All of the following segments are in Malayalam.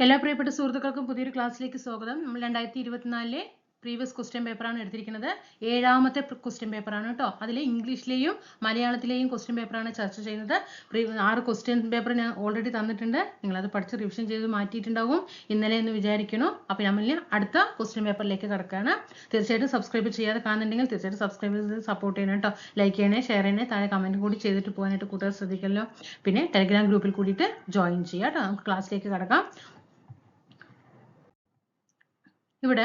എല്ലാ പ്രിയപ്പെട്ട സുഹൃത്തുക്കൾക്കും പുതിയൊരു ക്ലാസ്സിലേക്ക് സ്വാഗതം. നമ്മൾ 2024 പ്രീവിയസ് ക്വസ്റ്റ്യൻ പേപ്പറാണ് എടുത്തിരിക്കുന്നത്. 7ാമത്തെ ക്വസ്റ്റ്യൻ പേപ്പറാണ് കേട്ടോ. അതിൽ ഇംഗ്ലീഷിലെയും മലയാളത്തിലെയും ക്വസ്റ്റ്യൻ പേപ്പറാണ് ചർച്ച ചെയ്യുന്നത്. 6 ക്വസ്റ്റ്യൻ പേപ്പർ ഞാൻ ഓൾറെഡി തന്നിട്ടുണ്ട്. നിങ്ങളത് പഠിച്ച് റിവിഷൻ ചെയ്ത് മാറ്റിയിട്ടുണ്ടാവും ഇന്നലെ എന്ന് വിചാരിക്കുന്നു. അപ്പോൾ നമ്മൾ അടുത്ത ക്വസ്റ്റ്യൻ പേപ്പറിലേക്ക് കിടക്കുകയാണ്. തീർച്ചയായിട്ടും സബ്സ്ക്രൈബ് ചെയ്യാതെ കാണുന്നുണ്ടെങ്കിൽ തീർച്ചയായിട്ടും സബ്സ്ക്രൈബ് ചെയ്ത് സപ്പോർട്ട് ചെയ്യണം കേട്ടോ. ലൈക്ക് ചെയ്യണേ, ഷെയർ ചെയ്യണേ, താഴെ കമൻറ്റ് കൂടി ചെയ്തിട്ട് പോകാനായിട്ട് കൂട്ടുകാർ ശ്രദ്ധിക്കല്ലോ. പിന്നെ ടെലിഗ്രാം ഗ്രൂപ്പിൽ കൂടിയിട്ട് ജോയിൻ ചെയ്യാം കേട്ടോ. നമുക്ക് ക്ലാസ്സിലേക്ക് കിടക്കാം. ഇവിടെ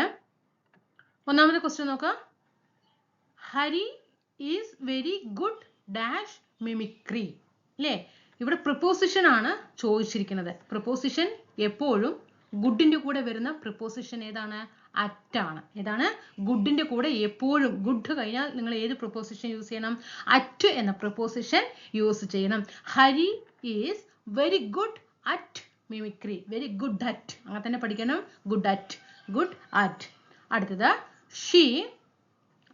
ഒന്നാമത്തെ ക്വസ്റ്റ്യൻ നോക്കാം. Hari is very good dash mimicry. അല്ലേ? ഇവിടെ പ്രിപ്പോസിഷൻ ആണ് ചോദിച്ചിരിക്കുന്നത്. പ്രിപ്പോസിഷൻ എപ്പോഴും ഗുഡിന്റെ കൂടെ വരുന്ന പ്രിപ്പോസിഷൻ ഏതാണ്? അറ്റ് ആണ്. ഏതാണ്? ഗുഡിന്റെ കൂടെ എപ്പോഴും ഗുഡ് കഴിഞ്ഞാൽ നിങ്ങൾ ഏത് പ്രിപ്പോസിഷൻ യൂസ് ചെയ്യണം? അറ്റ് എന്ന പ്രിപ്പോസിഷൻ യൂസ് ചെയ്യണം. Hari is very good at mimicry. Very good at അങ്ങനെ തന്നെ പഠിക്കണം. Good at, good at. അടുത്തത് ഷീ.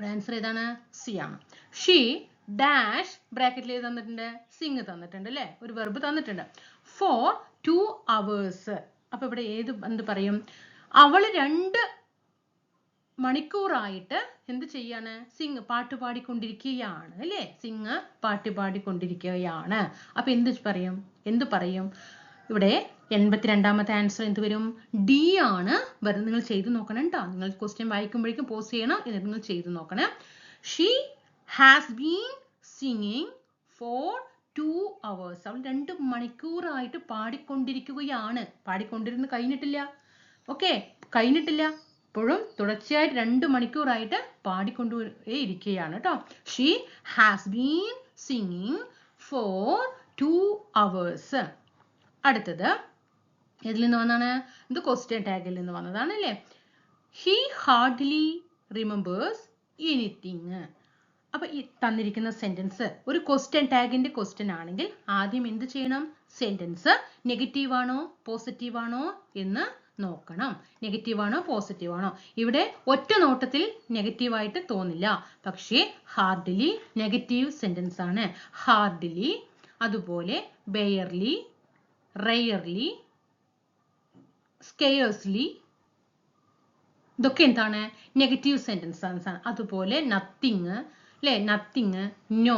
ആൻസർ ഏതാണ്? സി ആണ്. ഷീ ഡാഷ് ബ്രാക്കറ്റിൽ തന്നിട്ടുണ്ട്, സിംഗ് തന്നിട്ടുണ്ട് അല്ലേ? ഒരു വെർബ് തന്നിട്ടുണ്ട്. For 2 hours. അപ്പൊ ഇവിടെ എന്ത് പറയും? അവള് 2 മണിക്കൂറായിട്ട് എന്ത് ചെയ്യാണ്? സിംഗ് പാട്ട് പാടിക്കൊണ്ടിരിക്കുകയാണ് അല്ലേ? സിംഗ് പാട്ട് പാടിക്കൊണ്ടിരിക്കുകയാണ്. അപ്പൊ എന്ത് പറയും? ഇവിടെ 82ാമത്തെ ആൻസർ എന്ത് വരും? ഡി ആണ് വരുന്നത്. നിങ്ങൾ ചെയ്ത് നോക്കണം കേട്ടോ. നിങ്ങൾ ക്വസ്റ്റ്യൻ വായിക്കുമ്പോഴേക്കും പോസ് ചെയ്യണം, എന്നിട്ട് നിങ്ങൾ ചെയ്ത് നോക്കണം. She has been singing for 2 hours. അവൾ 2 മണിക്കൂറായിട്ട് പാടിക്കൊണ്ടിരിക്കുകയാണ്. പാടിക്കൊണ്ടിരുന്ന് കഴിഞ്ഞിട്ടില്ല. ഓക്കെ, കഴിഞ്ഞിട്ടില്ല. ഇപ്പോഴും തുടർച്ചയായിട്ട് 2 മണിക്കൂറായിട്ട് പാടിക്കൊണ്ടേ കേട്ടോ. She has been singing for 2 hours. അടുത്തത് ഇതിൽ നിന്ന് വന്നാണ്? ഇത് ക്വസ്റ്റ്യൻ ടാഗിൽ നിന്ന് വന്നതാണ് അല്ലേ? He hardly remembers anything. അപ്പൊ ഈ തന്നിരിക്കുന്ന സെന്റൻസ് ഒരു ക്വസ്റ്റ്യൻ ടാഗിന്റെ ക്വസ്റ്റ്യൻ ആണെങ്കിൽ ആദ്യം എന്ത് ചെയ്യണം? സെന്റൻസ് നെഗറ്റീവ് ആണോ പോസിറ്റീവ് ആണോ എന്ന് നോക്കണം. നെഗറ്റീവ് ആണോ പോസിറ്റീവ് ആണോ? ഇവിടെ ഒറ്റ നോട്ടത്തിൽ നെഗറ്റീവ് ആയിട്ട് തോന്നില്ല. പക്ഷേ ഹാർഡ്ലി നെഗറ്റീവ് സെന്റൻസ് ആണ്. ഹാർഡ്ലി, അതുപോലെ ബെയർലി, റെയർലി, സ്കെയർസ്ലി, ഇതൊക്കെ എന്താണ്? നെഗറ്റീവ് സെന്റൻസ് ആണ്. അതുപോലെ നത്തിങ് അല്ലെ? നത്തിങ്, നോ,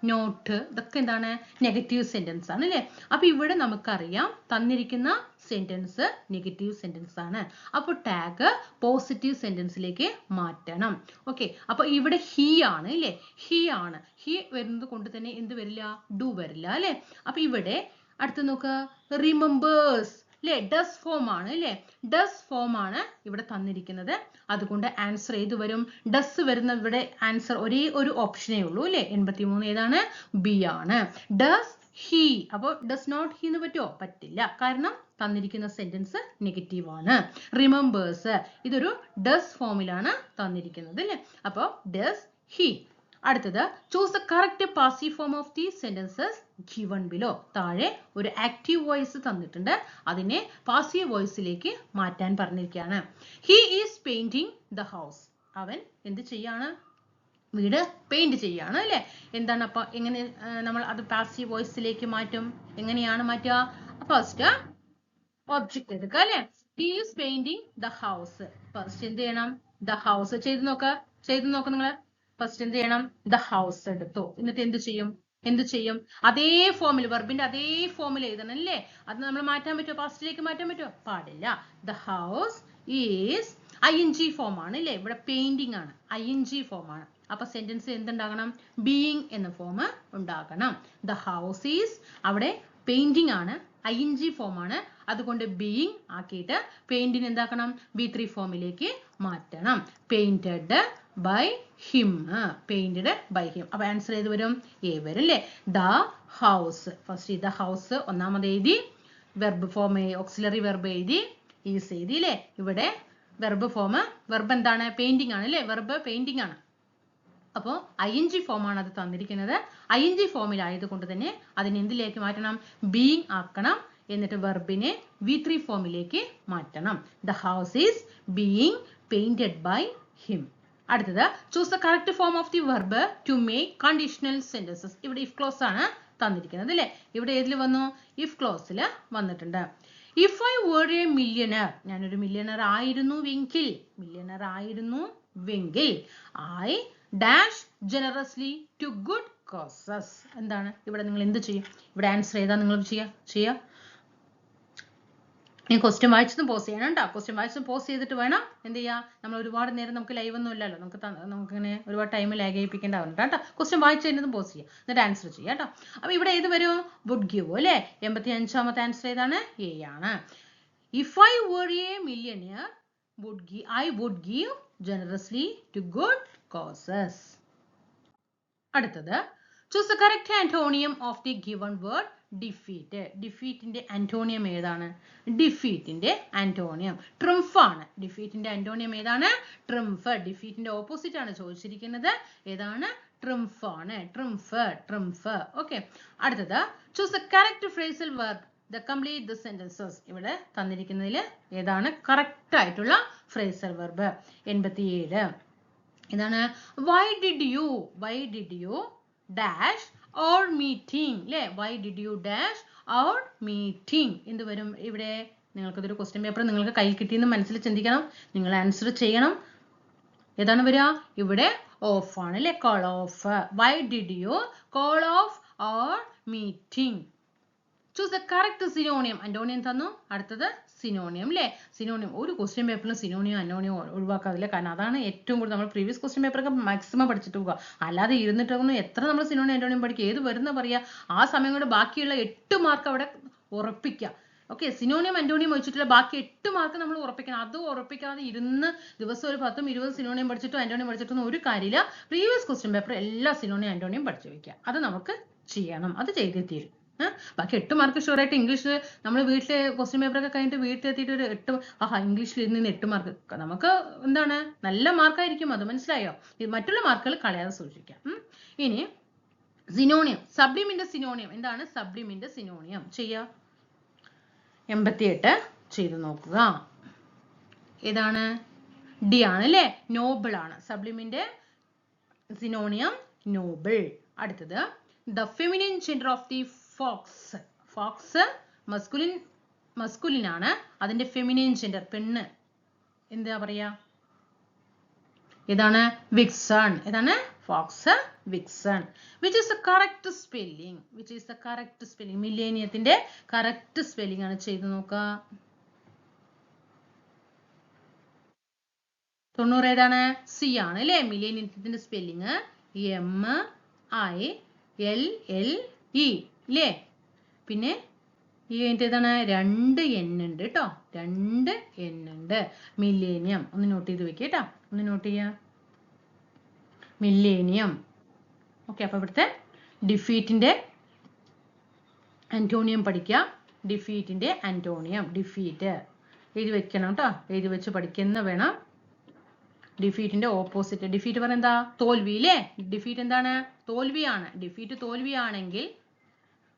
നോട്ട്, ഇതൊക്കെ എന്താണ്? നെഗറ്റീവ് സെന്റൻസ് ആണ് അല്ലെ? അപ്പൊ ഇവിടെ നമുക്കറിയാം തന്നിരിക്കുന്ന സെന്റൻസ് നെഗറ്റീവ് സെന്റൻസ് ആണ്. അപ്പോൾ ടാഗ് പോസിറ്റീവ് സെന്റൻസിലേക്ക് മാറ്റണം. ഓക്കെ, അപ്പൊ ഇവിടെ ഹി ആണ് അല്ലെ? ഹി ആണ്. ഹി വരുന്നത് കൊണ്ട് തന്നെ എന്ത് വരില്ല? ഡു വരില്ല അല്ലെ? അപ്പൊ ഇവിടെ അടുത്ത് നോക്കുക. റിമെമ്പേഴ്സ് അല്ലെ? ഡസ് ഫോം ആണ് അല്ലെ? ഡസ് ഫോം ആണ് ഇവിടെ തന്നിരിക്കുന്നത്. അതുകൊണ്ട് ആൻസർ ഏത് വരും? ഡസ് വരുന്ന ഇവിടെ ആൻസർ ഒരേ ഒരു ഓപ്ഷനേ ഉള്ളൂ അല്ലെ? 83 ഏതാണ്? ബി ആണ്. Does he. അപ്പോൾ ഡസ് നോട്ട് ഹി എന്ന് പറ്റുമോ? പറ്റില്ല. കാരണം തന്നിരിക്കുന്ന സെന്റൻസ് നെഗറ്റീവ് ആണ്. റിമെമ്പേഴ്സ് ഇതൊരു ഡസ് ഫോമിലാണ് തന്നിരിക്കുന്നത് അല്ലെ? അപ്പോൾ ഡസ് ഹി. അടുത്തത് choose the correct passive form of the sentences given below. താഴെ ഒരു ആക്റ്റീവ് വോയിസ് തന്നിട്ടുണ്ട്, അതിനെ പാസീവ് വോയിസിലേക്ക് മാറ്റാൻ പറഞ്ഞിരിക്കുകയാണ്. He is painting the house. അവൻ എന്ത് ചെയ്യാണ്? വീട് പെയിന്റ് ചെയ്യാണ് അല്ലെ? എന്താണ് അപ്പൊ എങ്ങനെ നമ്മൾ അത് പാസീവ് വോയിസിലേക്ക് മാറ്റും? എങ്ങനെയാണ് മാറ്റുക? ഫസ്റ്റ് ഒബ്ജക്റ്റ് എടുക്കുക അല്ലെ? He is painting the house. First എന്ത് ചെയ്യണം? ദ ഹൗസ് ചെയ്ത് നോക്ക നിങ്ങള്. ഫസ്റ്റ് എന്ത് ചെയ്യണം? ദ ഹൗസ് എടുത്തു. എന്നിട്ട് എന്ത് ചെയ്യും? അതേ ഫോമിൽ, വെർബിന്റെ അതേ ഫോമിൽ എഴുതണം അല്ലേ? അത് നമ്മൾ മാറ്റാൻ പറ്റുമോ? പാസ്റ്റിലേക്ക് മാറ്റാൻ പറ്റുമോ? പാടില്ല. The house is ING form ആണ് അല്ലേ? ഇവിടെ പെയിന്റിംഗ് ആണ്, ING ഫോം ആണ്. അപ്പൊ സെന്റൻസ് എന്തുണ്ടാകണം? ബീയിങ് എന്ന ഫോം ഉണ്ടാകണം. ദ ഹൗസ് ഈസ് അവിടെ പെയിന്റിംഗ് ആണ്, ING ഫോം ആണ്. അതുകൊണ്ട് ബീയിങ് ആക്കിയിട്ട് പെയിന്റിന് എന്താക്കണം? B3 ഫോമിലേക്ക് മാറ്റണം. Painted by him. Painted by him. അപ്പൊ ആൻസർ ഏത് വരും? എ വരും അല്ലേ? The house. First the house ഒന്നാമത് എഴുതി, വെർബ് ഫോം ഓക്സിലറി വെർബ് എഴുതി, ഈസ് എഴുതി അല്ലേ? ഇവിടെ വെർബ് ഫോം, വെർബ് എന്താണ്? പെയിന്റിംഗ് ആണ് അല്ലേ? വെർബ് പെയിന്റിംഗ് ആണ്. അപ്പോൾ ING ഫോം ആണ് അത് തന്നിരിക്കുന്നത്. ING ഫോമിലായത് കൊണ്ട് തന്നെ അതിനെ എന്തിലേക്ക് മാറ്റണം? ബീയിങ് ആക്കണം. എന്നിട്ട് വെർബിനെ V3 ഫോമിലേക്ക് മാറ്റണം. The house is being painted by him. അടുത്തത് choose the correct form of the verb to make conditional sentences. ഇവിടെ ഇഫ് ക്ലോസ് ആണ് തന്നിരിക്കുന്നത് അല്ലേ. ഇവിടെ ഏതിൽ വന്നു? ഇഫ് ക്ലോസിൽ വന്നിട്ടുണ്ട്. If I were a millionaire, ഞാനൊരു മില്യണർ ആയിരുന്നുവെങ്കിൽ, I dash generously to good causes. എന്താണ് ഇവിടെ നിങ്ങൾ എന്ത് ചെയ്യും? ഇവിടെ ആൻസർ ഏതാ നിങ്ങൾ ചെയ്യുക? ഞാൻ ക്വസ്റ്റ്യൻ വായിച്ചതും പോസ് ചെയ്യണം കേട്ടോ. ക്വസ്റ്റ്യൻ വായിച്ചതും പോസ് ചെയ്തിട്ട് വേണം എന്ത് ചെയ്യാം. നമ്മൾ ഒരുപാട് നേരം നമുക്ക് ലൈവ് ഒന്നും ഇല്ലല്ലോ, നമുക്കിങ്ങനെ ഒരുപാട് ടൈം ലാഗ് ചെയ്യിപ്പിക്കേണ്ടതുണ്ട് കേട്ടോ. ക്വസ്റ്റ്യൻ വായിച്ചു കഴിഞ്ഞതും പോസ് ചെയ്യാം, എന്നിട്ട് ആൻസർ ചെയ്യാം കേട്ടോ. അപ്പൊ ഇവിടെ ഏത് വരും? വുഡ് ഗിവ് അല്ലേ. 85ാമത്തെ ആൻസർ ഏതാണ്? എ ആണ്. If I were a millionaire, I would give generously to good causes. അടുത്തത്, choose the correct antonium of the given word defeat. ഡിഫീറ്റിന്റെ ആന്റോണിയം ഏതാണ്? ഡിഫീറ്റിന്റെ ആന്റോണിയം ട്രിംഫ് ആണ്. ഡിഫീറ്റിന്റെ ആന്റോണിയം ഏതാണ്? ട്രിംഫ്. ഡിഫീറ്റിന്റെ ഓപ്പോസിറ്റ് ആണ് ചോദിച്ചിരിക്കുന്നത്. ഏതാണ്? ട്രിംഫ് ആണ്. ട്രിംഫ്. ഓക്കെ. അടുത്തത്, choose the correct phrasal verb that complete the sentences. ഇവിടെ തന്നിരിക്കുന്നതിൽ ഏതാണ് കറക്റ്റ് ആയിട്ടുള്ള ഫ്രേസൽ വെർബ്? 87. ഇതാണ്. why did you dash our meeting അല്ലേ. why did you dash our meeting എന്ത് വരും ഇവിടെ? നിങ്ങൾക്കിതൊരു ക്വസ്റ്റ്യൻ പേപ്പർ നിങ്ങൾക്ക് കയ്യിൽ കിട്ടിയെന്ന് മനസ്സിൽ ചിന്തിക്കണം. നിങ്ങൾ ആൻസർ ചെയ്യണം. ഏതാണ് വരിക? ഇവിടെ ഓഫ് ആണ് അല്ലേ. call off. why did you call off our meeting? choose the correct synonym. Antonym തന്നു. അടുത്തത് സിനോണിയം അല്ലേ. സിനോണിയം ഒരു ക്വസ്റ്റ്യൻ പേപ്പറിലും സിനോണിയം അന്റോണിയം ഒഴിവാക്കാതില്ല. കാരണം അതാണ് ഏറ്റവും കൂടുതൽ നമ്മൾ പ്രീവിയസ് ക്വസ്റ്റ്യൻ പേപ്പറൊക്കെ മാക്സിമം പഠിച്ചിട്ട് പോകുക. അല്ലാതെ ഇരുന്നിട്ടൊന്നും എത്ര നമ്മൾ സിനോണിയം അന്റോണിയം പഠിക്കുക, ഏത് വരുന്ന പറയുക, ആ സമയം കൊണ്ട് ബാക്കിയുള്ള 8 മാർക്ക് അവിടെ ഉറപ്പിക്കുക. ഓക്കെ. സിനോണിയം അന്റോണിയം വെച്ചിട്ടുള്ള ബാക്കി 8 മാർക്ക് നമ്മൾ ഉറപ്പിക്കണം. അത് ഉറപ്പിക്കാതെ ഇരുന്ന് ദിവസം ഒരു 10-20 സിനോണിയം പഠിച്ചിട്ടോ അന്റോണിയം പഠിച്ചിട്ടൊന്നും ഒരു കാര്യമില്ല. പ്രീവിയസ് ക്വസ്റ്റ്യൻ പേപ്പർ എല്ലാ സിനോണിയം അന്റോണിയം പഠിച്ചു വയ്ക്കുക. അത് നമുക്ക് ചെയ്യണം. അത് ചെയ്തേ തീരും. ബാക്കി 8 മാർക്ക് ഷുവറായിട്ട് ഇംഗ്ലീഷ് നമ്മൾ വീട്ടിലെ ക്വസ്റ്റ്യൻ പേപ്പറൊക്കെ കഴിഞ്ഞിട്ട് വീട്ടിലെത്തിയിട്ട് ഒരു 8 ഇംഗ്ലീഷിൽ നിന്ന് 8 മാർക്ക് നമുക്ക് എന്താണ് നല്ല മാർക്കായിരിക്കും. അത് മനസ്സിലായോ? മറ്റുള്ള മാർക്കുകൾ കളയാതെ സൂക്ഷിക്കാം. ഇനി സിനോണിയം, സബ്ലിമിന്റെ സിനോണിയം എന്താണ്? സബ്ലിമിന്റെ സിനോണിയം ചെയ്യുക. 88 ചെയ്തു നോക്കുക. ഏതാണ്? ഡി ആണ് അല്ലേ. നോബിൾ ആണ്. സബ്ലിമിന്റെ സിനോണിയം നോബിൾ. അടുത്തത്, the feminine gender of the fox masculine ആണ്. അതിന്റെ ഫെമിനിൻ ജെൻഡർ പെണ്ണ് എന്താ പറയാ? ഏതാണ്? വിക്സൺ. ഏതാണ്? Fox vixen. which is the correct spelling? മില്ലേനിയത്തിന്റെ കറക്റ്റ് സ്പെല്ലിംഗ് ആണ്. ചെയ്തു നോക്കുക. 90 ഏതാണ്? സി ആണ് അല്ലേ. മില്ലേനിയത്തിന്റെ സ്പെല്ലിംഗ് MILLE അല്ലേ. പിന്നെ ഈ കഴിഞ്ഞിട്ട് ഏതാണ്? 2 N ഉണ്ട് കേട്ടോ. 2 N ഉണ്ട്. മില്ലേനിയം. ഒന്ന് നോട്ട് ചെയ്ത് വെക്കുക കേട്ടോ. ഒന്ന് നോട്ട് ചെയ്യുക. മില്ലേനിയം. ഓക്കെ. അപ്പൊ ഇവിടുത്തെ ഡിഫീറ്റിന്റെ ആന്റോണിയം പഠിക്കുക. ഡിഫീറ്റിന്റെ ആന്റോണിയം ഡിഫീറ്റ് എഴുതി വെക്കണം കേട്ടോ. എഴുതി വെച്ച് പഠിക്കുന്ന വേണം. ഡിഫീറ്റിന്റെ ഓപ്പോസിറ്റ്. ഡിഫീറ്റ് പറഞ്ഞ എന്താ? തോൽവി അല്ലേ. ഡിഫീറ്റ് എന്താണ്? തോൽവിയാണ്. ഡിഫീറ്റ് തോൽവിയാണെങ്കിൽ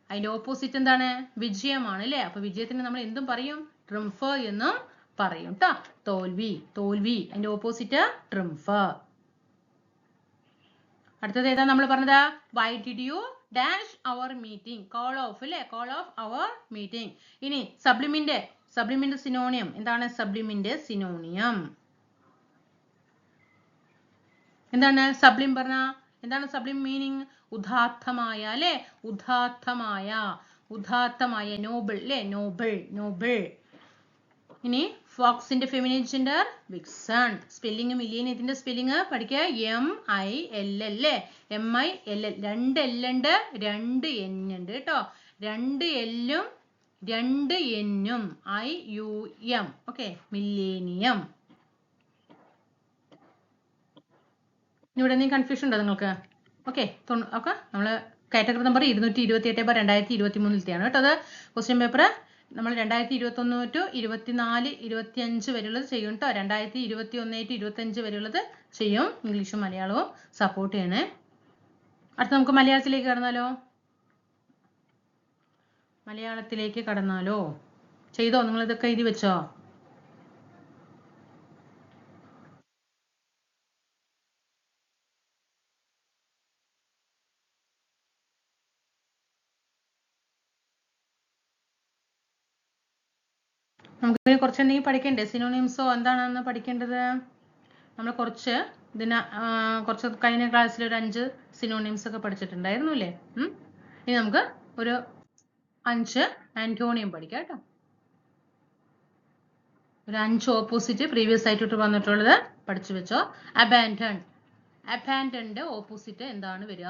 അതിന്റെ ഓപ്പോസിറ്റ് എന്താണ്? വിജയമാണ് അല്ലേ. അപ്പൊ വിജയത്തിന് നമ്മൾ എന്തും പറയും? ട്രിംഫ് എന്നും പറയും ട്ടോ. തോൽവി അതിന്റെ ഓപ്പോസിറ്റ് ട്രിംഫ്. അടുത്തത് ഏതാ നമ്മൾ പറഞ്ഞത്? why did you dash our meeting? call off അല്ലേ. call off our meeting. ഇനി സബ്ലിമിന്റെ സിനോണിയം എന്താണ്? സബ്ലിമിന്റെ സിനോണിയം എന്താണ്? സബ്ലിം പറഞ്ഞ എന്താണ്? സബ്ലിം മീനിങ് ഉദാത്തമായ അല്ലേ. ഉദാത്തമായ നോബിൾ അല്ലേ. നോബിൾ. ഇനി ഫോക്സിന്റെ ഫെമിനിൻ ജെൻഡർ വിക്സൺ. സ്പെല്ലിംഗ് മില്ലേനിയത്തിന്റെ സ്പെല്ലിംഗ് പഠിക്കുക. MILL അല്ലേ. MILL 2 L ഉണ്ട് 2 N ഉണ്ട് കേട്ടോ. 2 L ഉം 2 N ഉം IUM. ഓക്കെ. മില്ലേനിയം. ഇവിടെ എന്തെങ്കിലും കൺഫ്യൂഷൻ ഉണ്ടോ നിങ്ങൾക്ക്? ഓക്കെ. നമ്മൾ കാറ്റഗറി നമ്പർ 228/2023 കേട്ടോ. അത് ക്വസ്റ്റ്യൻ പേപ്പർ നമ്മൾ 2021 to 24, 25 വരെയുള്ളത് ചെയ്യും കേട്ടോ. 2021 to 25 വരെയുള്ളത് ചെയ്യും. ഇംഗ്ലീഷും മലയാളവും സപ്പോർട്ട് ചെയ്യണേ. അടുത്ത നമുക്ക് മലയാളത്തിലേക്ക് കടന്നാലോ? ചെയ്തോ? നിങ്ങൾ ഇതൊക്കെ എഴുതി വെച്ചോ? കുറച്ച് എന്തെങ്കിലും പഠിക്കണ്ടേ? സിനോണിംസോ എന്താണെന്ന് പഠിക്കേണ്ടത്? നമ്മൾ കുറച്ച് കഴിഞ്ഞ ക്ലാസ്സിൽ ഒരു 5 സിനോണിംസ് ഒക്കെ പഠിച്ചിട്ടുണ്ടായിരുന്നു അല്ലേ? ഇനി നമുക്ക് ഒരു 5 ആന്റോണിയം പഠിക്കാം കേട്ടോ. ഒരു 5 ഓപ്പോസിറ്റ് പ്രീവിയസ് ആയിട്ട് വന്നിട്ടുള്ളത് പഠിച്ചു വെച്ചോ. അബാൻഡൺ. അബാൻഡന്റെ ഓപ്പോസിറ്റ് എന്താണ് വരിക?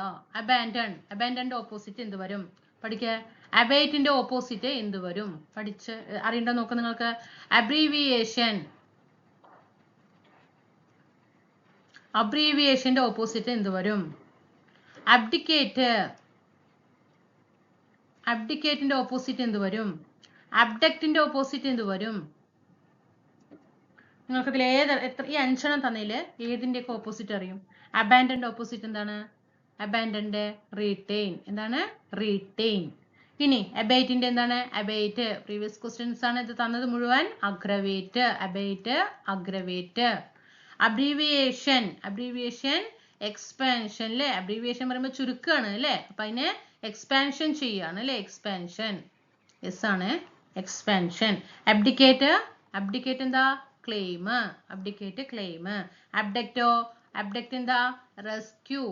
അബാൻഡന്റെ ഓപ്പോസിറ്റ് എന്ത് വരും? പഠിക്കുക. അബേറ്റിന്റെ ഓപ്പോസിറ്റ് എന്ത് വരും? പഠിച്ച് അറിയണ്ട നോക്ക് നിങ്ങൾക്ക്. അബ്രീവിയേഷന്റെ ഓപ്പോസിറ്റ് എന്ത് വരും? അബ്ഡിക്കേറ്റിന്റെ ഓപ്പോസിറ്റ് എന്ത് വരും? അബ്ഡക്റ്റിന്റെ ഓപ്പോസിറ്റ് എന്ത് വരും? നിങ്ങൾക്ക് ഇതിൽ ഈ 5 തന്നതിൽ ഏതിന്റെയൊക്കെ ഓപ്പോസിറ്റ് അറിയും? അബാൻഡന്റെ ഓപ്പോസിറ്റ് എന്താണ്? അബാൻഡന്റെ റീറ്റെയിൻ. എന്താണ്? റീറ്റെയിൻ. ഇനി അബേറ്റിന്റെ എന്താണ്? അബേറ്റ്. പ്രീവിയസ് ക്വസ്റ്റ്യൻസ് ആണ് ഇത് തന്നത് മുഴുവൻ. Aggravate. Abate, aggravate. Abbreviation expansion അല്ലേ? അബ്രീവിയേഷൻ പറയുമ്പോൾ ചുരുക്കാണ് അല്ലേ? അപ്പൊ അതിനെ എക്സ്പാൻഷൻ ചെയ്യാണ് അല്ലേ? എക്സ്പാൻഷൻ. യെസ് ആണ് എക്സ്പാൻഷൻ. അബ്ഡിക്കേറ്റ് എന്താ? ക്ലെയിം. Abdicate claim. അബ്ഡക്റ്റ് എന്താ? റെസ്ക്യൂ.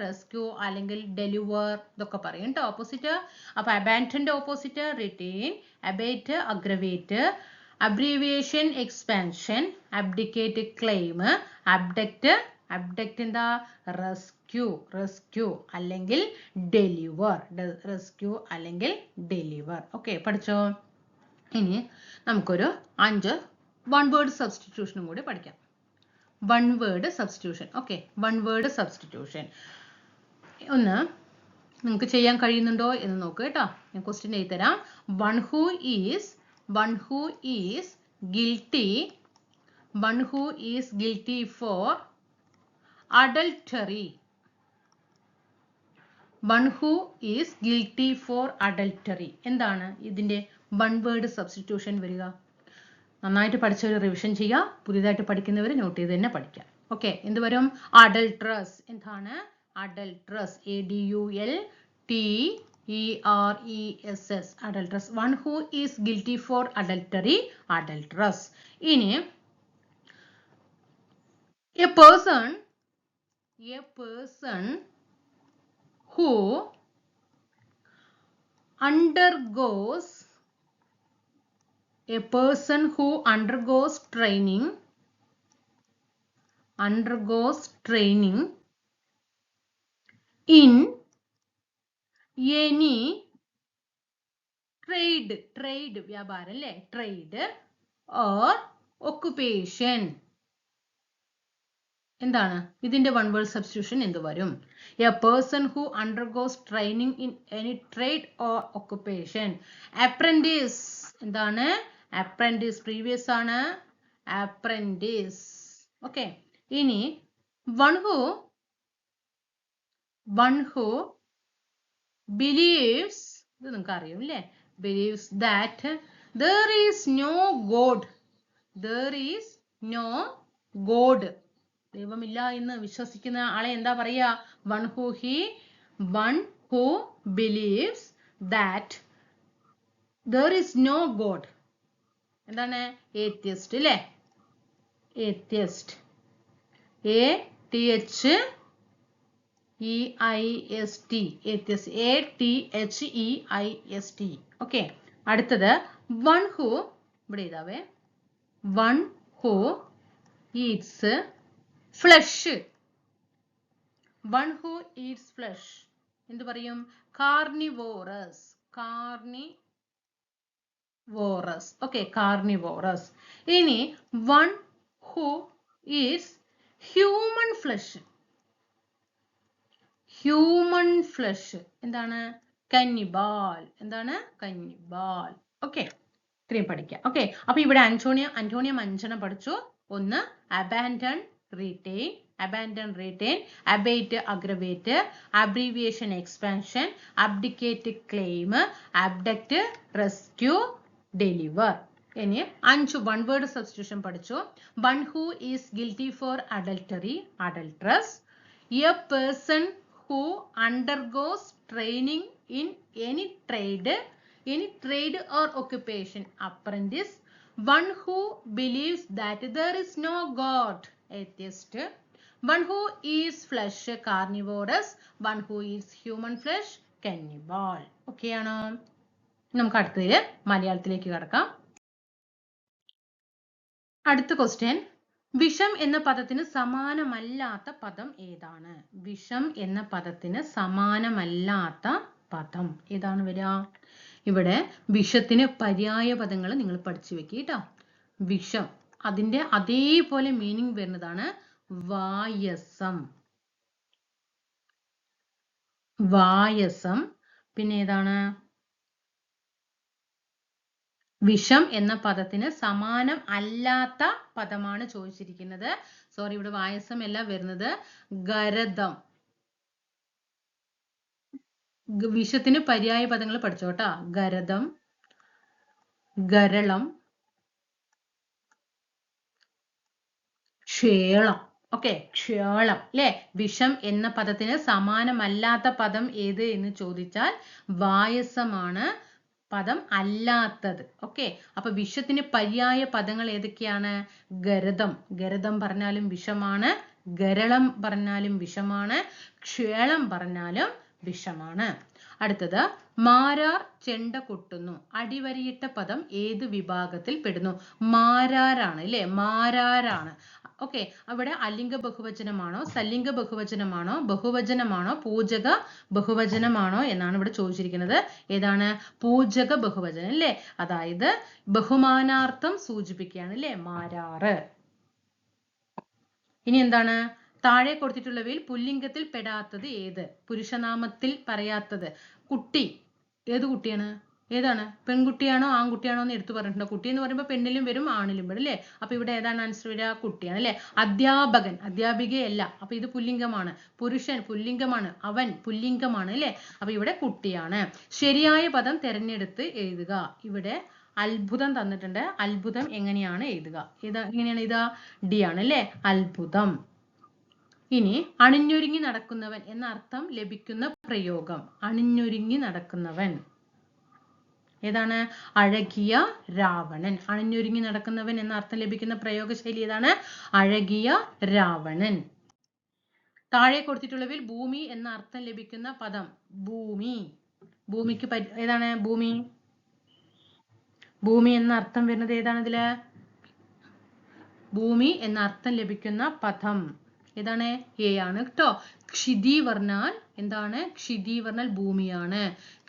റെസ്ക്യൂ അല്ലെങ്കിൽ ഡെലിവർ ഇതൊക്കെ പറയും കേട്ടോ ഓപ്പോസിറ്റ്. അപ്പൊ അബാൻഡന്റെ opposite retain, abate aggravate, abbreviation expansion, abdicate claim, abduct എന്താ? റെസ്ക്യൂ അല്ലെങ്കിൽ ഡെലിവർ. ഓക്കെ, പഠിച്ചോ? ഇനി നമുക്കൊരു 5 വൺ വേർഡ് സബ്സ്റ്റിറ്റ്യൂഷനും കൂടി പഠിക്കാം. One word substitution. Okay, one word substitution ഒന്ന് നിങ്ങൾക്ക് ചെയ്യാൻ കഴിയുന്നുണ്ടോ എന്ന് നോക്കുക കേട്ടോ. ഞാൻ ക്വസ്റ്റ്യൻ എഴുതി തരാം. One who is guilty for adultery. എന്താണ് ഇതിന്റെ വൺ വേർഡ് സബ്സ്റ്റിറ്റ്യൂഷൻ വരിക? നന്നായിട്ട് പഠിച്ചവർ റിവിഷൻ ചെയ്യുക, പുതിയതായിട്ട് പഠിക്കുന്നവർ നോട്ട് ചെയ്ത് തന്നെ പഠിക്കുക. ഓക്കെ, എന്ത് വരും? അഡൾട്രസ്. എന്താണ് adulteress? ADULTERESS. Adulteress. One who is guilty for adultery, adulteress. ഇനി a person who undergoes training in any trade വ്യാപാരം അല്ലേ? trade or occupation. എന്താണ് ഇതിന്റെ വൺ വേർഡ് സബ്സ്റ്റിറ്റ്യൂഷൻ? എന്ത് വരും? A person who undergoes training in any trade or occupation. Apprentice. എന്താണ്? Apprentice. പ്രീവിയസ് ആണ് apprentice. ഓക്കെ, ഇനി one who believes, ഇത് നിങ്ങൾക്ക് അറിയും അല്ലേ? believes that there is no God. ദൈവമില്ല എന്ന് വിശ്വസിക്കുന്ന ആളെ എന്താ പറയാ? one who believes that there is no God. എന്താണ്? atheist അല്ലേ? atheist. atheist. atheist. ഓക്കെ, അടുത്തത് one who, ഇവിടെ ഇതാവേ, one who eats flesh. one who eats flesh എന്ത് പറയും? carnivorous. Okay, carnivorous. ഇനി one who eats human flesh എന്താണ്? cannibal. എന്താണ്? cannibal. ഓക്കെ, ഇത്രയും പഠിക്കാം. ഓക്കെ, അപ്പൊ ഇവിടെ അന്റോണിയം 5 പഠിച്ചു. ഒന്ന് abandon, retain, abate, aggravate, abbreviation expansion, abdicate, claim, abduct, rescue, deliver. ഇനി 5 വൺ വേർഡ് സബ്സ്റ്റിറ്റ്യൂഷൻ പഠിച്ചു. one who is guilty for adultery, adulteress. a person who undergoes training in any trade or occupation, apprentice. One who believes that there is no God, atheist. One who eats flesh, carnivorous. One who eats human flesh, cannibal. Okay ആണോ? നമുക്ക് അടുത്തതില് മലയാളത്തിലേക്ക് കടക്കാം. അടുത്ത ക്വസ്റ്റ്യൻ, വിഷം എന്ന പദത്തിന് സമാനമല്ലാത്ത പദം ഏതാണ്? വിഷം എന്ന പദത്തിന് സമാനമല്ലാത്ത പദം ഏതാണ് വരിക? ഇവിടെ വിഷത്തിന് പര്യായ പദങ്ങൾ നിങ്ങൾ പഠിച്ചു വെക്കുക കേട്ടോ. വിഷം അതിന്റെ അതേപോലെ മീനിങ് വരുന്നതാണ് വായസം. വായസം. പിന്നെ ഏതാണ്? വിഷം എന്ന പദത്തിന് സമാനം അല്ലാത്ത പദമാണ് ചോദിച്ചിരിക്കുന്നത്. സോറി, ഇവിടെ വായസം അല്ല വരുന്നത്, ഗരദം. വിഷത്തിന് പര്യായ പദങ്ങൾ പഠിച്ചോട്ടാ. ഗരദം, ഗരളം, ക്ഷേളം. ഓക്കെ, ക്ഷേളം അല്ലെ. വിഷം എന്ന പദത്തിന് സമാനമല്ലാത്ത പദം ഏത് എന്ന് ചോദിച്ചാൽ വായസമാണ് പദം അല്ലാത്തത്. ഓക്കെ, അപ്പൊ വിഷത്തിന് പര്യായ പദങ്ങൾ ഏതൊക്കെയാണ്? ഗരദം. ഗരദം പറഞ്ഞാലും വിഷമാണ്. ഗരളം പറഞ്ഞാലും വിഷമാണ്. ക്ഷേളം പറഞ്ഞാലും വിഷമാണ്. അടുത്തത്, മാരാർ ചെണ്ട കൊട്ടുന്നു. അടിവരയിട്ട പദം ഏത് വിഭാഗത്തിൽ പെടുന്നു? മാരാരാണ് അല്ലെ, മാരാരാണ്. ഓക്കെ, അവിടെ അലിംഗ ബഹുവചനമാണോ, സലിംഗ ബഹുവചനമാണോ, ബഹുവചനമാണോ, പൂജക ബഹുവചനമാണോ എന്നാണ് ഇവിടെ ചോദിച്ചിരിക്കുന്നത്. ഏതാണ്? പൂജക ബഹുവചനം അല്ലേ, അതായത് ബഹുമാനാർത്ഥം സൂചിപ്പിക്കുകയാണ് അല്ലേ, മാരാറ്. ഇനി എന്താണ്? താഴെ കൊടുത്തിട്ടുള്ളവയിൽ പുല്ലിംഗത്തിൽ പെടാത്തത് ഏത്? പുരുഷനാമത്തിൽ പറയാത്തത്. കുട്ടി ഏത് കുട്ടിയാണ്? ഏതാണ്? പെൺകുട്ടിയാണോ ആൺകുട്ടിയാണോ എന്ന് എടുത്തു പറഞ്ഞിട്ടുണ്ടോ? കുട്ടി എന്ന് പറയുമ്പോൾ പെണ്ണിലും വരും ആണിലും വരും അല്ലേ. അപ്പൊ ഇവിടെ ഏതാണ് ആൻസർ വരിക? കുട്ടിയാണ് അല്ലെ. അധ്യാപകൻ, അധ്യാപികയല്ല, അപ്പൊ ഇത് പുല്ലിംഗമാണ്. പുരുഷൻ പുല്ലിംഗമാണ്, അവൻ പുല്ലിംഗമാണ് അല്ലെ. അപ്പൊ ഇവിടെ കുട്ടിയാണ്. ശരിയായ പദം തിരഞ്ഞെടുത്ത് എഴുതുക. ഇവിടെ അത്ഭുതം തന്നിട്ടുണ്ട്. അത്ഭുതം എങ്ങനെയാണ് എഴുതുക? എങ്ങനെയാണ് എഴുതുക? ഡി ആണ് അല്ലെ, അത്ഭുതം. ഇനി അണിഞ്ഞൊരുങ്ങി നടക്കുന്നവൻ എന്ന അർത്ഥം ലഭിക്കുന്ന പ്രയോഗം. അണിഞ്ഞൊരുങ്ങി നടക്കുന്നവൻ ഏതാണ്? അഴകിയ രാവണൻ. അണിഞ്ഞൊരുങ്ങി നടക്കുന്നവൻ എന്ന അർത്ഥം ലഭിക്കുന്ന പ്രയോഗശൈലി ഏതാണ്? അഴകിയ രാവണൻ. താഴെ കൊടുത്തിട്ടുള്ളവയിൽ ഭൂമി എന്ന അർത്ഥം ലഭിക്കുന്ന പദം. ഭൂമി. ഭൂമിക്ക് ഏതാണ്? ഭൂമി. ഭൂമി എന്ന അർത്ഥം വരുന്നത് ഏതാണ് ഇതില്? ഭൂമി എന്ന അർത്ഥം ലഭിക്കുന്ന പദം ഏതാണ്? എ ആണ് കേട്ടോ. ക്ഷിതി പറഞ്ഞാൽ എന്താണ്? ക്ഷിതി പറഞ്ഞാൽ ഭൂമിയാണ്.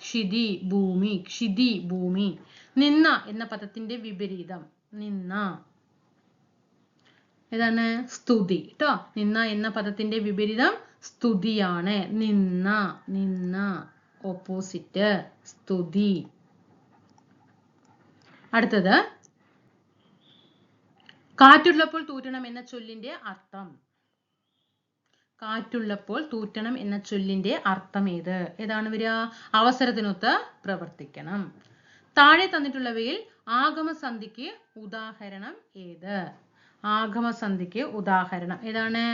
ക്ഷിതി ഭൂമി, ക്ഷിതി ഭൂമി. നിന്ന എന്ന പദത്തിന്റെ വിപരീതം. നിന്ന ഏതാണ്? സ്തുതി കേട്ടോ. നിന്ന എന്ന പദത്തിന്റെ വിപരീതം സ്തുതിയാണ്. നിന്ന, നിന്ന ഓപ്പോസിറ്റ് സ്തുതി. അടുത്തത്, കാറ്റുള്ളപ്പോൾ തൂറ്റണം എന്ന ചൊല്ലിന്റെ അർത്ഥം. കാറ്റുള്ളപ്പോൾ തൂറ്റണം എന്ന ചൊല്ലിന്റെ അർത്ഥം ഏത്? ഏതാണ് വരിക? അവസരത്തിനൊത്ത് പ്രവർത്തിക്കണം. താഴെ തന്നിട്ടുള്ളവയിൽ ആഗമസന്ധിക്ക് ഉദാഹരണം ഏത്? ആഗമസന്ധിക്ക് ഉദാഹരണം ഏതാണ്?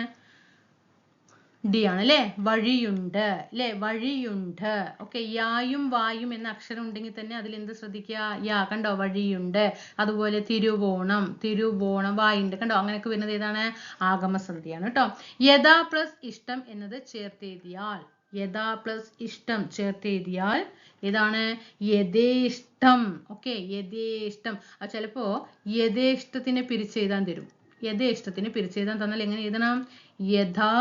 ഡി ആണ് അല്ലെ, വഴിയുണ്ട് അല്ലെ, വഴിയുണ്ട്. ഓക്കെ, യായും വായും എന്ന അക്ഷരം ഉണ്ടെങ്കിൽ തന്നെ അതിൽ എന്ത് ശ്രദ്ധിക്കുക? യാ. കണ്ടോ? വഴിയുണ്ട്. അതുപോലെ തിരുവോണം, തിരുവോണം, വായുണ്ട്. കണ്ടോ? അങ്ങനെയൊക്കെ വരുന്നത് ഏതാണ്? ആഗമസന്ധിയാണ് കേട്ടോ. യഥാ പ്ലസ് ഇഷ്ടം എന്നത് ചേർത്തെഴുതിയാൽ, യഥാ പ്ലസ് ഇഷ്ടം ചേർത്തെഴുതിയാൽ ഏതാണ്? യഥേഷ്ടം. ഓക്കെ, യഥേഷ്ടം. ചിലപ്പോ യഥേഷ്ടത്തിനെ പിരിച്ചെഴുതാൻ തരും. യഥേഷ്ടത്തിന് പിരിച്ചെഴുതാൻ തന്നാൽ എങ്ങനെ എഴുതണം? യഥാ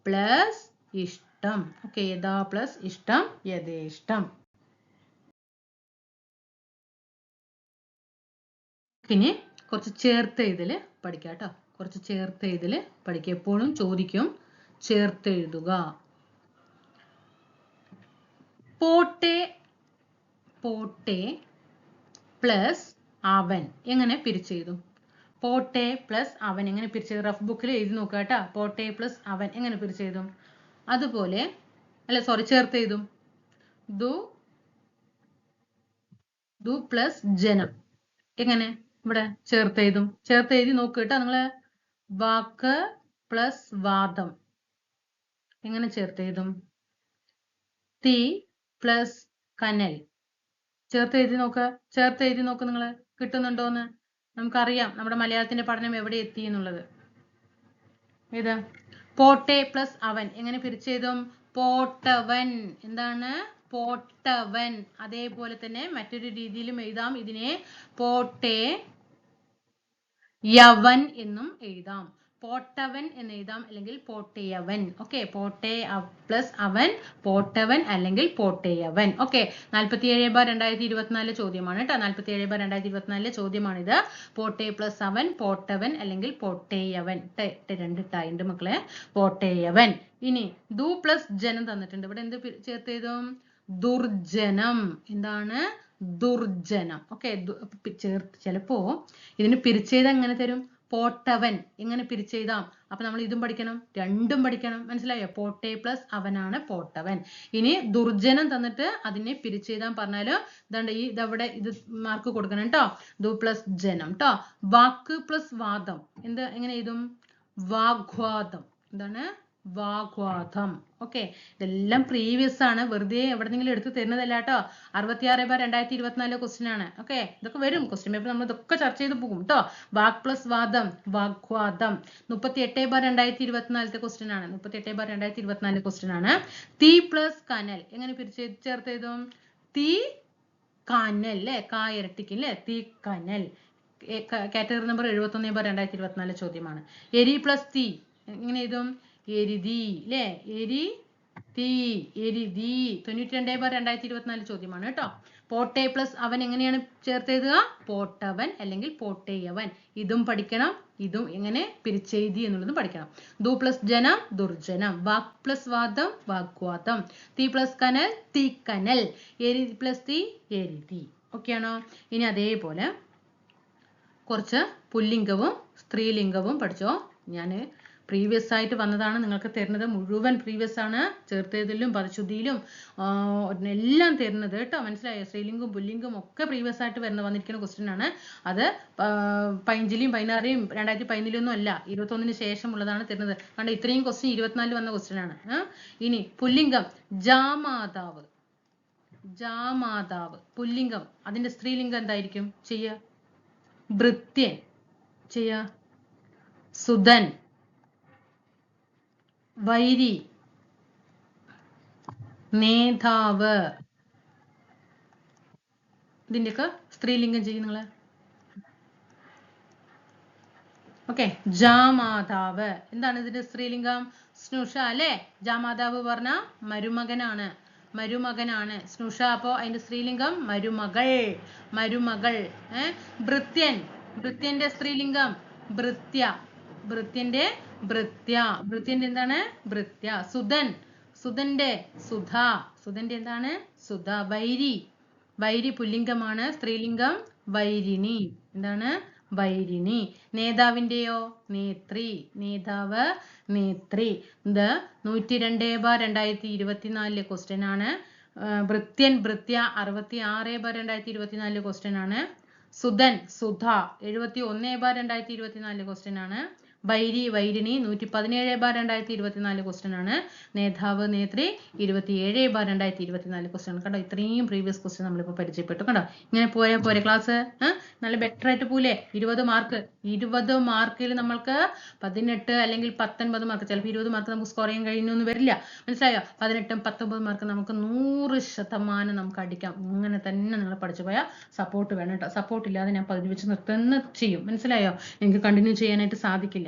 പ്ലസ് ഇഷ്ടം. ഓക്കെ, യഥാ പ്ലസ് ഇഷ്ടം, യഥേഷ്ടം. പിന്നെ കുറച്ച് ചേർത്തെഴുതല് പഠിക്കാം കേട്ടോ. കുറച്ച് ചേർത്തെഴുതല് പഠിക്കുക. എപ്പോഴും ചോദിക്കും ചേർത്തെഴുതുക. പോട്ടെ, പോട്ടെ പ്ലസ് അവൻ എങ്ങനെ പിരിച്ചെഴുതും? പോട്ടെ പ്ലസ് അവൻ എങ്ങനെ പിരിച്ചെഴുതും? റഫ് ബുക്കിൽ എഴുതി നോക്കുക കേട്ടോ. പോട്ടെ പ്ലസ് അവൻ എങ്ങനെ പിരിച്ചെഴുതും? അതുപോലെ അല്ല, സോറി, ചേർത്തെഴുതും. ദു, ദു പ്ലസ് ജനം എങ്ങനെ ഇവിടെ ചേർത്തെഴുതും? ചേർത്തെഴുതി നോക്കുക കേട്ടോ നിങ്ങള്. വാക്ക് പ്ലസ് വാദം എങ്ങനെ ചേർത്തെഴുതും? തീ പ്ലസ് കനൽ ചേർത്തെഴുതി നോക്കുക. ചേർത്തെഴുതി നോക്ക് നിങ്ങള്, കിട്ടുന്നുണ്ടോന്ന്. നമുക്കറിയാം നമ്മുടെ മലയാളത്തിന്റെ പഠനം എവിടെ എത്തി എന്നുള്ളത്. ഏത്? പോട്ടെ പ്ലസ് അവൻ എങ്ങനെ പിരിച്ചെഴുതും? പോട്ടവൻ. എന്താണ്? പോട്ടവൻ. അതേപോലെ തന്നെ മറ്റൊരു രീതിയിലും എഴുതാം ഇതിനെ. പോട്ടെ യവൻ എന്നും എഴുതാം. പോട്ടവൻ എന്ന് എഴുതാം, അല്ലെങ്കിൽ പോട്ടയവൻ. ഓക്കെ, പോട്ടെ പ്ലസ് അവൻ, പോട്ടവൻ അല്ലെങ്കിൽ പോട്ടയവൻ. ഓക്കെ, 47/2024 ചോദ്യമാണ് കേട്ടോ. 47/2024 ചോദ്യമാണിത്. പോട്ടെ പ്ലസ് അവൻ, പോട്ടവൻ അല്ലെങ്കിൽ പോട്ടേയവൻ. രണ്ട് ഉണ്ട് മക്കളെ. പോട്ടേയവൻ. ഇനി ദു പ്ലസ് ജനം തന്നിട്ടുണ്ട്. ഇവിടെ എന്ത് ചേർത്തെഴുതും? ദുർജനം. എന്താണ്? ദുർജനം. ഓക്കെ, ചേർത്ത് ചിലപ്പോ ഇതിന് പിരിച്ചെഴുതാൻ എങ്ങനെ തരും? പോട്ടവൻ. എങ്ങനെ പിരിച്ചെഴുതാം? അപ്പൊ നമ്മൾ ഇതും പഠിക്കണം, രണ്ടും പഠിക്കണം. മനസ്സിലായോ? പോട്ടെ പ്ലസ് അവനാണ് പോട്ടവൻ. ഇനി ദുർജനം തന്നിട്ട് അതിനെ പിരിച്ചെഴുതാൻ പറഞ്ഞാല് ഇതവിടെ ഇത് മാർക്ക് കൊടുക്കണം കേട്ടോ. ദു പ്ലസ് ജനം ട്ടോ. വാക്ക് പ്ലസ് വാദം എങ്ങനെ എഴുതും? വാഗ്വാദം. എന്താണ്? വാഗ്വാദം. ഓക്കെ, ഇതെല്ലാം പ്രീവിയസ് ആണ്, വെറുതെ എവിടെന്നെങ്കിലും എടുത്ത് തരുന്നതല്ല കേട്ടോ. 66/2024 ക്വസ്റ്റ്യൻ ആണ്. ഓക്കെ, ഇതൊക്കെ വരും ക്വസ്റ്റ്യൻ പേപ്പർ, നമ്മൾ ഇതൊക്കെ ചർച്ച ചെയ്ത് പോകും കേട്ടോ. വാക് പ്ലസ് വാദം, വാഗ്വാദം. 38/2024 ക്വസ്റ്റ്യൻ ആണ്. 38/2024 ക്വസ്റ്റ്യൻ ആണ്. തീ പ്ലസ് കനൽ എങ്ങനെ ചേർത്തെഴുതും? തീ കനൽ അല്ലെ, കായരട്ടിക്ക് അല്ലെ, തീ കനൽ. കാറ്റഗറി നമ്പർ 71/2024 ചോദ്യമാണ്. എരി പ്ലസ് തീ എങ്ങനെ എഴുതും? എരിതി അല്ലെ, എരി തീ, എരിതി. 92/2024 ചോദ്യമാണ് കേട്ടോ. പോട്ടെ പ്ലസ് അവൻ എങ്ങനെയാണ് ചേർത്തെഴുതുക? പോട്ടവൻ അല്ലെങ്കിൽ പോട്ടേയവൻ. ഇതും പഠിക്കണം, ഇതും എങ്ങനെ പിരിച്ചെഴുതി എന്നുള്ളതും പഠിക്കണം. ദു പ്ലസ് ജനം, ദുർജനം. വാക് പ്ലസ് വാദം, വാഗ്വാദം. തീ പ്ലസ് കനൽ, തീക്കനൽ. എരി പ്ലസ് തീ, എരിതി. ഓക്കെ ആണോ? ഇനി അതേപോലെ കുറച്ച് പുല്ലിംഗവും സ്ത്രീലിംഗവും പഠിച്ചോ. ഞാൻ പ്രീവിയസ് ആയിട്ട് വന്നതാണ്, നിങ്ങൾക്ക് തരുന്നത് മുഴുവൻ പ്രീവിയസ് ആണ്. ചേർത്തെഴുതലും പരിശുദ്ധിയിലും എല്ലാം തരുന്നത് കേട്ടോ. മനസ്സിലായോ? സ്ത്രീലിംഗവും പുല്ലിംഗവും ഒക്കെ പ്രീവിയസ് ആയിട്ട് വന്നിരിക്കുന്ന ക്വസ്റ്റ്യൻ ആണ്. അത് 15ലെയും 16ലെയും 2011 അല്ല, 21 ശേഷമുള്ളതാണ് തരുന്നത്. കാരണം ഇത്രയും ക്വസ്റ്റ്യൻ 24 വന്ന ക്വസ്റ്റ്യൻ ആണ്. ഇനി പുല്ലിംഗം ജാമാതാവ്. ജാമാതാവ് പുല്ലിംഗം. അതിന്റെ സ്ത്രീലിംഗം എന്തായിരിക്കും? ചെയ്യ ഭൃത്യൻ. ചെയ്യ സുധൻ, വൈരി, നേതാവ്. ഇതിന്റെയൊക്കെ സ്ത്രീലിംഗം ചെയ്യും നിങ്ങള്. ഓക്കെ, ജാമാതാവ്. എന്താണ് ഇതിന്റെ സ്ത്രീലിംഗം? സ്നുഷ അല്ലെ. ജാമാതാവ് പറഞ്ഞ മരുമകനാണ്, മരുമകനാണ് സ്നുഷ. അപ്പോ അതിന്റെ സ്ത്രീലിംഗം മരുമകൾ, മരുമകൾ. ഭൃത്യൻ, ഭൃത്യന്റെ സ്ത്രീലിംഗം ഭൃത്യ, ഭൃത്യന്റെ ഭൃത്യ, ഭൃത്യന്റെ എന്താണ്? ഭൃത്യ. സുധൻ, സുധന്റെ സുധ, സുധന്റെ എന്താണ്? സുധ. വൈരി, വൈരി പുല്ലിംഗമാണ്, സ്ത്രീലിംഗം വൈരിണി. എന്താണ്? വൈരിണി. നേതാവിന്റെയോ? നേത്രി, നേതാവ് നേത്രി. ഇത് 102/2024 ക്വസ്റ്റ്യൻ ആണ്. ഭൃത്യൻ ഭൃത്യ 66/2024 ക്വസ്റ്റ്യൻ ആണ്. സുധൻ സുധ 71/2024 ക്വസ്റ്റ്യൻ ആണ്. വൈരി വൈരിണി 117/2024 ക്വസ്റ്റ്യൻ ആണ്. നേതാവ് നേത്രി 27/2024 ക്വസ്റ്റ്യൻ ആണ്. കണ്ടോ, ഇത്രയും പ്രീവിയസ് ക്വസ്റ്റ്യൻ നമ്മളിപ്പോൾ പരിചയപ്പെട്ടു. കണ്ടോ, ഇങ്ങനെ പോയാൽ പോരെ ക്ലാസ്? നല്ല ബെറ്റർ ആയിട്ട് പോലെ. 20 മാർക്ക്, 20 മാർക്കിൽ നമ്മൾക്ക് 18 അല്ലെങ്കിൽ 19 മാർക്ക്, ചിലപ്പോൾ 20 മാർക്ക് നമുക്ക് സ്കോർ ചെയ്യാൻ കഴിയുന്നൊന്നും വരില്ല. മനസ്സിലായോ? 18, 19 മാർക്ക് നമുക്ക് 100% നമുക്ക് അടിക്കാം. ഇങ്ങനെ തന്നെ നിങ്ങൾ പഠിച്ചു പോയാൽ സപ്പോർട്ട് വേണം കേട്ടോ. സപ്പോർട്ട് ഇല്ലാതെ ഞാൻ പകുതി വെച്ച് നിർത്തുന്ന ചെയ്യും. മനസ്സിലായോ? എനിക്ക് കണ്ടിന്യൂ ചെയ്യാനായിട്ട് സാധിക്കില്ല.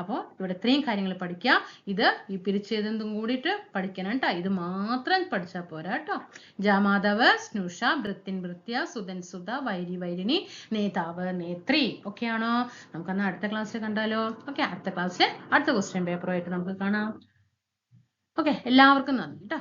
അപ്പോൾ ഇവിടെ ഇത്രയും കാര്യങ്ങൾ പഠിക്കുക. ഇത് ഈ പിരിച്ചെഴുതുന്നതും കൂടിയിട്ട് പഠിക്കണം കേട്ടോ. ഇത് മാത്രം പഠിച്ചാൽ പോരാ കേട്ടോ. ജാമാതാവ്, സ്നുഷ, ഭൃത്യൻ ഭൃത്യ, സുധൻ സുധ, വൈരി വൈരിണി, നേതാവ് നേത്രി. ഓക്കെ ആണോ? നമുക്കന്ന് അടുത്ത ക്ലാസ്സിൽ കണ്ടാലോ? ഓക്കെ, അടുത്ത ക്ലാസ്സിൽ അടുത്ത ക്വസ്റ്റ്യൻ പേപ്പറുമായിട്ട് നമുക്ക് കാണാം. ഓക്കെ, എല്ലാവർക്കും നന്ദി കേട്ടോ.